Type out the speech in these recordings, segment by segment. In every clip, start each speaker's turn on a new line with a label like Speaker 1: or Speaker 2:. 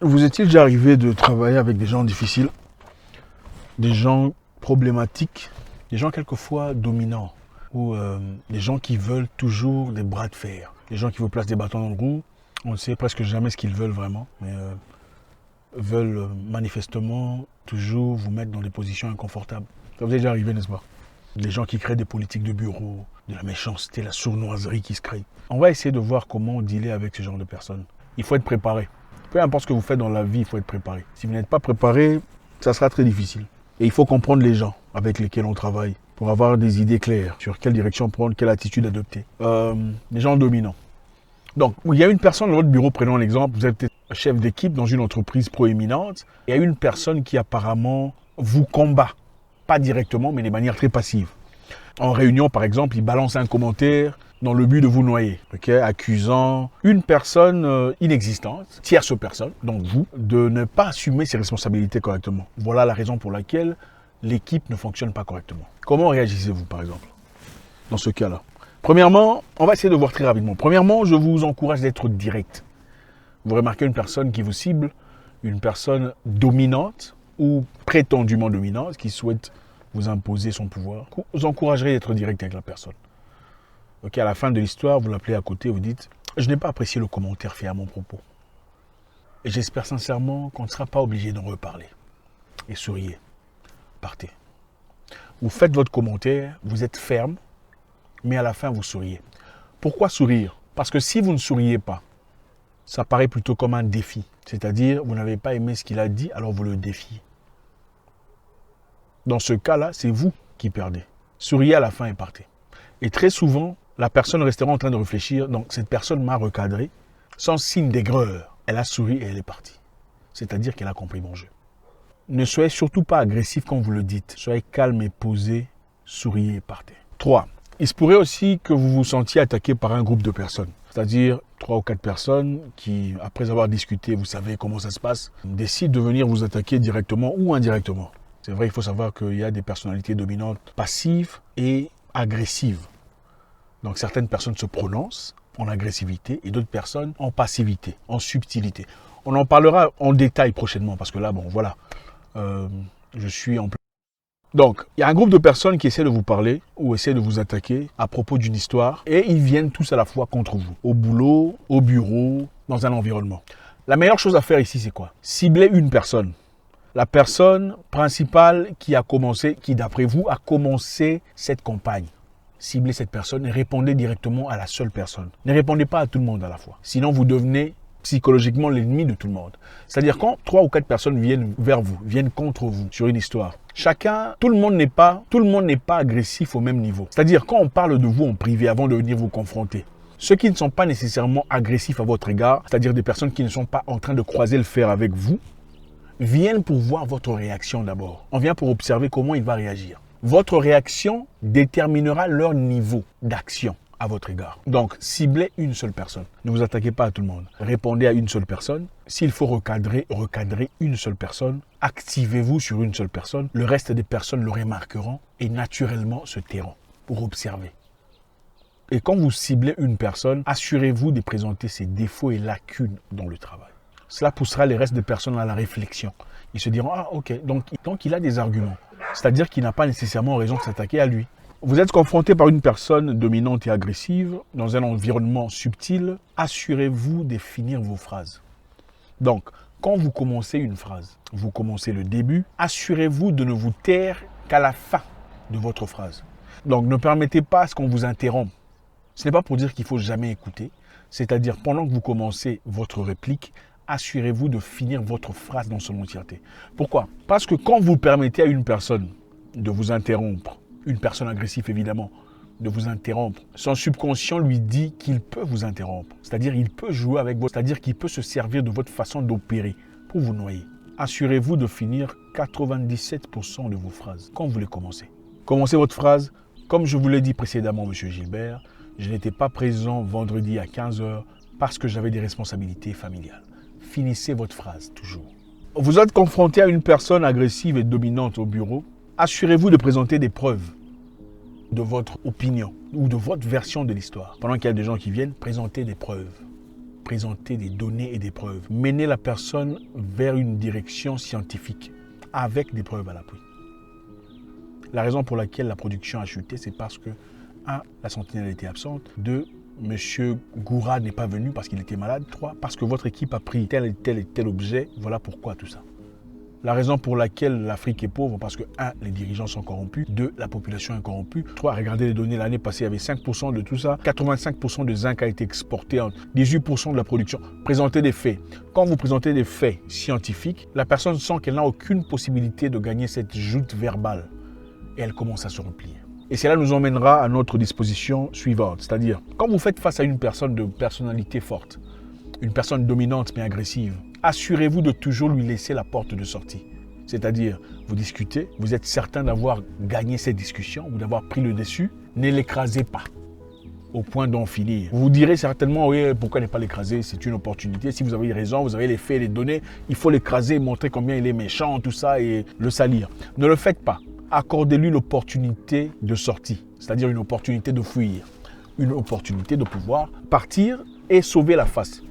Speaker 1: Vous est-il déjà arrivé de travailler avec des gens difficiles, des gens problématiques, des gens quelquefois dominants, ou des gens qui veulent toujours des bras de fer, des gens qui vous placent des bâtons dans le roue, on ne sait presque jamais ce qu'ils veulent vraiment, mais veulent manifestement toujours vous mettre dans des positions inconfortables. Ça vous est déjà arrivé, n'est-ce pas? Des gens qui créent des politiques de bureau, de la méchanceté, la sournoiserie qui se crée. On va essayer de voir comment dealer avec ce genre de personnes. Il faut être préparé. Peu importe ce que vous faites dans la vie, il faut être préparé. Si vous n'êtes pas préparé, ça sera très difficile. Et il faut comprendre les gens avec lesquels on travaille pour avoir des idées claires sur quelle direction prendre, quelle attitude adopter. Les gens dominants. Donc, il y a une personne dans votre bureau, prenons l'exemple, vous êtes chef d'équipe dans une entreprise proéminente, il y a une personne qui apparemment vous combat, pas directement, mais de manière très passive. En réunion, par exemple, il balance un commentaire dans le but de vous noyer, accusant une personne inexistante, tierce personne, donc vous, de ne pas assumer ses responsabilités correctement. Voilà la raison pour laquelle l'équipe ne fonctionne pas correctement. Comment réagissez-vous, par exemple, dans ce cas-là? Premièrement, on va essayer de voir très rapidement. Premièrement, je vous encourage d'être direct. Vous remarquez une personne qui vous cible, une personne dominante ou prétendument dominante qui souhaite vous imposer son pouvoir. Vous encouragerez d'être direct avec la personne. Ok, à la fin de l'histoire, vous l'appelez à côté, vous dites « Je n'ai pas apprécié le commentaire fait à mon propos. Et j'espère sincèrement qu'on ne sera pas obligé d'en reparler. » Et souriez. Partez. Vous faites votre commentaire, vous êtes ferme, mais à la fin, vous souriez. Pourquoi sourire? Parce que si vous ne souriez pas, ça paraît plutôt comme un défi. C'est-à-dire, vous n'avez pas aimé ce qu'il a dit, alors vous le défiez. Dans ce cas-là, c'est vous qui perdez. Souriez à la fin et partez. Et très souvent, la personne restera en train de réfléchir. Donc, cette personne m'a recadré sans signe d'aigreur. Elle a souri et elle est partie. C'est-à-dire qu'elle a compris mon jeu. Ne soyez surtout pas agressif quand vous le dites. Soyez calme et posé, souriez et partez. 3. Il se pourrait aussi que vous vous sentiez attaqué par un groupe de personnes. C'est-à-dire 3 ou 4 personnes qui, après avoir discuté, vous savez comment ça se passe, décident de venir vous attaquer directement ou indirectement. C'est vrai, il faut savoir qu'il y a des personnalités dominantes passives et agressives. Donc certaines personnes se prononcent en agressivité et d'autres personnes en passivité, en subtilité. On en parlera en détail prochainement parce que là, bon, voilà, je suis en plein. Donc, il y a un groupe de personnes qui essaient de vous parler ou essaient de vous attaquer à propos d'une histoire et ils viennent tous à la fois contre vous, au boulot, au bureau, dans un environnement. La meilleure chose à faire ici, c'est quoi? Cibler une personne. La personne principale qui a commencé, qui d'après vous a commencé cette campagne. Ciblez cette personne et répondez directement à la seule personne. Ne répondez pas à tout le monde à la fois. Sinon, vous devenez psychologiquement l'ennemi de tout le monde. C'est-à-dire quand 3 ou 4 personnes viennent vers vous, viennent contre vous sur une histoire, tout le monde n'est pas agressif au même niveau. C'est-à-dire quand on parle de vous en privé avant de venir vous confronter, ceux qui ne sont pas nécessairement agressifs à votre égard, c'est-à-dire des personnes qui ne sont pas en train de croiser le fer avec vous, viennent pour voir votre réaction d'abord. On vient pour observer comment il va réagir. Votre réaction déterminera leur niveau d'action à votre égard. Donc, ciblez une seule personne. Ne vous attaquez pas à tout le monde. Répondez à une seule personne. S'il faut recadrer une seule personne. Activez-vous sur une seule personne. Le reste des personnes le remarqueront et naturellement se tairont pour observer. Et quand vous ciblez une personne, assurez-vous de présenter ses défauts et lacunes dans le travail. Cela poussera les restes des personnes à la réflexion. Ils se diront « Ah, ok, donc il a des arguments. » C'est-à-dire qu'il n'a pas nécessairement raison de s'attaquer à lui. Vous êtes confronté par une personne dominante et agressive dans un environnement subtil. Assurez-vous de finir vos phrases. Donc, quand vous commencez une phrase, vous commencez le début, assurez-vous de ne vous taire qu'à la fin de votre phrase. Donc, ne permettez pas à ce qu'on vous interrompe. Ce n'est pas pour dire qu'il ne faut jamais écouter. C'est-à-dire, pendant que vous commencez votre réplique, assurez-vous de finir votre phrase dans son entièreté. Pourquoi? Parce que quand vous permettez à une personne de vous interrompre, une personne agressive évidemment, de vous interrompre, son subconscient lui dit qu'il peut vous interrompre. C'est-à-dire qu'il peut jouer avec vous, c'est-à-dire qu'il peut se servir de votre façon d'opérer pour vous noyer. Assurez-vous de finir 97% de vos phrases quand vous les commencez. Commencez votre phrase. Comme je vous l'ai dit précédemment, M. Gilbert, je n'étais pas présent vendredi à 15h parce que j'avais des responsabilités familiales. Finissez votre phrase toujours. Vous êtes confronté à une personne agressive et dominante au bureau. Assurez-vous de présenter des preuves de votre opinion ou de votre version de l'histoire. Pendant qu'il y a des gens qui viennent, présenter des preuves. présenter des données et des preuves. Menez la personne vers une direction scientifique avec des preuves à l'appui. La raison pour laquelle la production a chuté, c'est parce que 1. La sentinelle était absente. 2. Monsieur Goura n'est pas venu parce qu'il était malade. 3. Parce que votre équipe a pris tel et tel objet. Voilà pourquoi tout ça. La raison pour laquelle l'Afrique est pauvre, parce que 1. Les dirigeants sont corrompus. 2. La population est corrompue. 3. Regardez les données, l'année passée, il y avait 5% de tout ça. 85% de zinc a été exporté, 18% de la production. Présentez des faits. Quand vous présentez des faits scientifiques, la personne sent qu'elle n'a aucune possibilité de gagner cette joute verbale. Et elle commence à se replier. Et cela nous emmènera à notre disposition suivante. C'est-à-dire, quand vous faites face à une personne de personnalité forte, une personne dominante mais agressive, assurez-vous de toujours lui laisser la porte de sortie. C'est-à-dire, vous discutez, vous êtes certain d'avoir gagné cette discussion ou d'avoir pris le dessus, ne l'écrasez pas au point d'en finir. Vous vous direz certainement, oui, pourquoi ne pas l'écraser? C'est une opportunité. Si vous avez raison, vous avez les faits et les données, il faut l'écraser, montrer combien il est méchant, tout ça, et le salir. Ne le faites pas. Accordez-lui l'opportunité de sortie, c'est-à-dire une opportunité de fuir, une opportunité de pouvoir partir et sauver la face.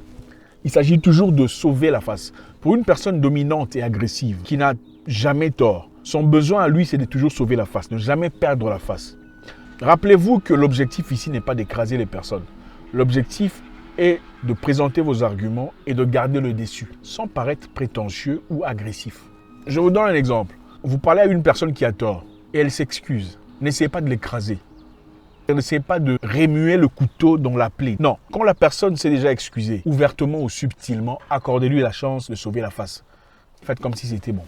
Speaker 1: Il s'agit toujours de sauver la face. Pour une personne dominante et agressive qui n'a jamais tort, son besoin à lui, c'est de toujours sauver la face, ne jamais perdre la face. Rappelez-vous que l'objectif ici n'est pas d'écraser les personnes. L'objectif est de présenter vos arguments et de garder le dessus, sans paraître prétentieux ou agressif. Je vous donne un exemple. Vous parlez à une personne qui a tort et elle s'excuse. N'essayez pas de l'écraser. N'essayez pas de remuer le couteau dans la plaie. Non, quand la personne s'est déjà excusée, ouvertement ou subtilement, accordez-lui la chance de sauver la face. Faites comme si c'était bon.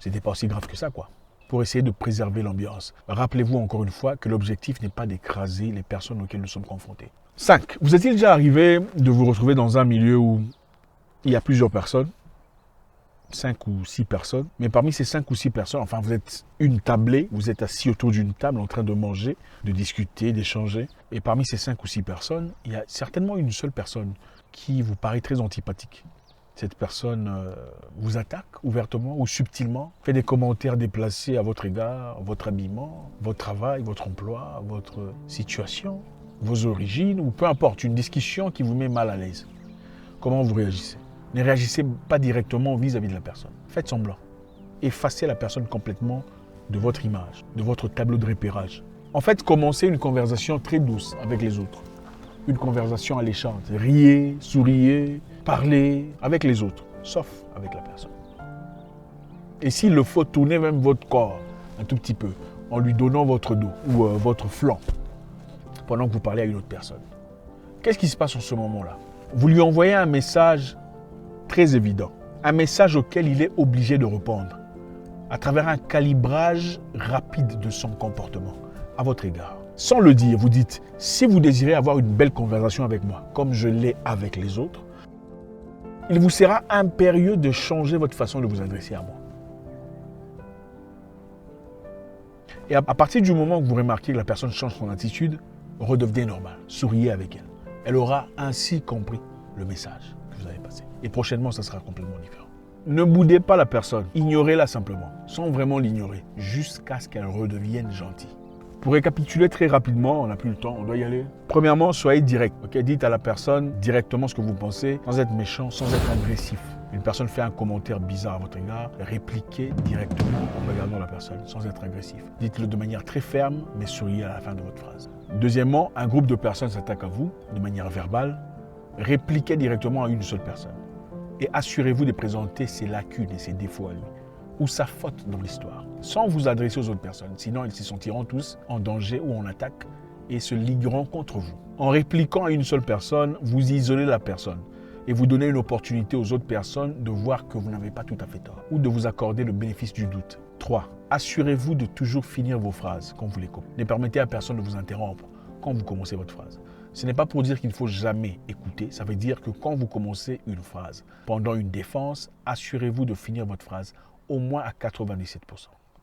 Speaker 1: C'était pas aussi grave que ça, quoi. Pour essayer de préserver l'ambiance. Rappelez-vous encore une fois que l'objectif n'est pas d'écraser les personnes auxquelles nous sommes confrontés. 5. Vous est-il déjà arrivé de vous retrouver dans un milieu où il y a plusieurs personnes, 5 ou 6 personnes, mais parmi ces 5 ou 6 personnes, enfin vous êtes une tablée, vous êtes assis autour d'une table en train de manger, de discuter, d'échanger, et parmi ces 5 ou 6 personnes, il y a certainement une seule personne qui vous paraît très antipathique. Cette personne vous attaque ouvertement ou subtilement, fait des commentaires déplacés à votre égard, votre habillement, votre travail, votre emploi, votre situation, vos origines, ou peu importe, une discussion qui vous met mal à l'aise. Comment vous réagissez? Ne réagissez pas directement vis-à-vis de la personne. Faites semblant. Effacez la personne complètement de votre image, de votre tableau de repérage. En fait, commencez une conversation très douce avec les autres. Une conversation alléchante. Riez, souriez, parlez avec les autres, sauf avec la personne. Et s'il le faut, tournez même votre corps un tout petit peu en lui donnant votre dos ou votre flanc pendant que vous parlez à une autre personne. Qu'est-ce qui se passe en ce moment-là? Vous lui envoyez un message très évident, un message auquel il est obligé de répondre à travers un calibrage rapide de son comportement à votre égard. Sans le dire, vous dites, si vous désirez avoir une belle conversation avec moi, comme je l'ai avec les autres, il vous sera impérieux de changer votre façon de vous adresser à moi. Et à partir du moment où vous remarquez que la personne change son attitude, redevenez normal, souriez avec elle. Elle aura ainsi compris le message que vous avez passé. Et prochainement, ça sera complètement différent. Ne boudez pas la personne, ignorez-la simplement, sans vraiment l'ignorer, jusqu'à ce qu'elle redevienne gentille. Pour récapituler très rapidement, on n'a plus le temps, on doit y aller. Premièrement, soyez direct. Okay? Dites à la personne directement ce que vous pensez, sans être méchant, sans être agressif. Une personne fait un commentaire bizarre à votre égard, répliquez directement en regardant la personne, sans être agressif. Dites-le de manière très ferme, mais souriez à la fin de votre phrase. Deuxièmement, un groupe de personnes s'attaque à vous, de manière verbale. Répliquez directement à une seule personne. Et assurez-vous de présenter ses lacunes et ses défauts à lui, ou sa faute dans l'histoire, sans vous adresser aux autres personnes. Sinon, ils se sentiront tous en danger ou en attaque et se ligueront contre vous. En répliquant à une seule personne, vous isolez la personne et vous donnez une opportunité aux autres personnes de voir que vous n'avez pas tout à fait tort ou de vous accorder le bénéfice du doute. 3. Assurez-vous de toujours finir vos phrases quand vous les coupez. Ne permettez à personne de vous interrompre quand vous commencez votre phrase. Ce n'est pas pour dire qu'il ne faut jamais écouter, ça veut dire que quand vous commencez une phrase, pendant une défense, assurez-vous de finir votre phrase au moins à 97%.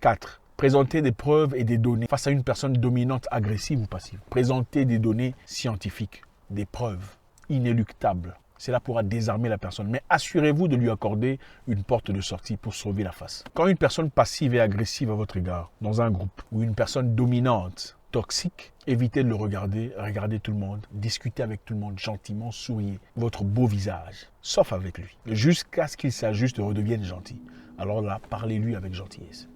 Speaker 1: 4. Présentez des preuves et des données face à une personne dominante, agressive ou passive. Présentez des données scientifiques, des preuves inéluctables. Cela pourra désarmer la personne, mais assurez-vous de lui accorder une porte de sortie pour sauver la face. Quand une personne passive et agressive à votre égard, dans un groupe, ou une personne dominante, toxique, évitez de le regarder, regardez tout le monde, discutez avec tout le monde gentiment, souriez, votre beau visage, sauf avec lui, jusqu'à ce qu'il s'ajuste et redevienne gentil. Alors là, parlez-lui avec gentillesse.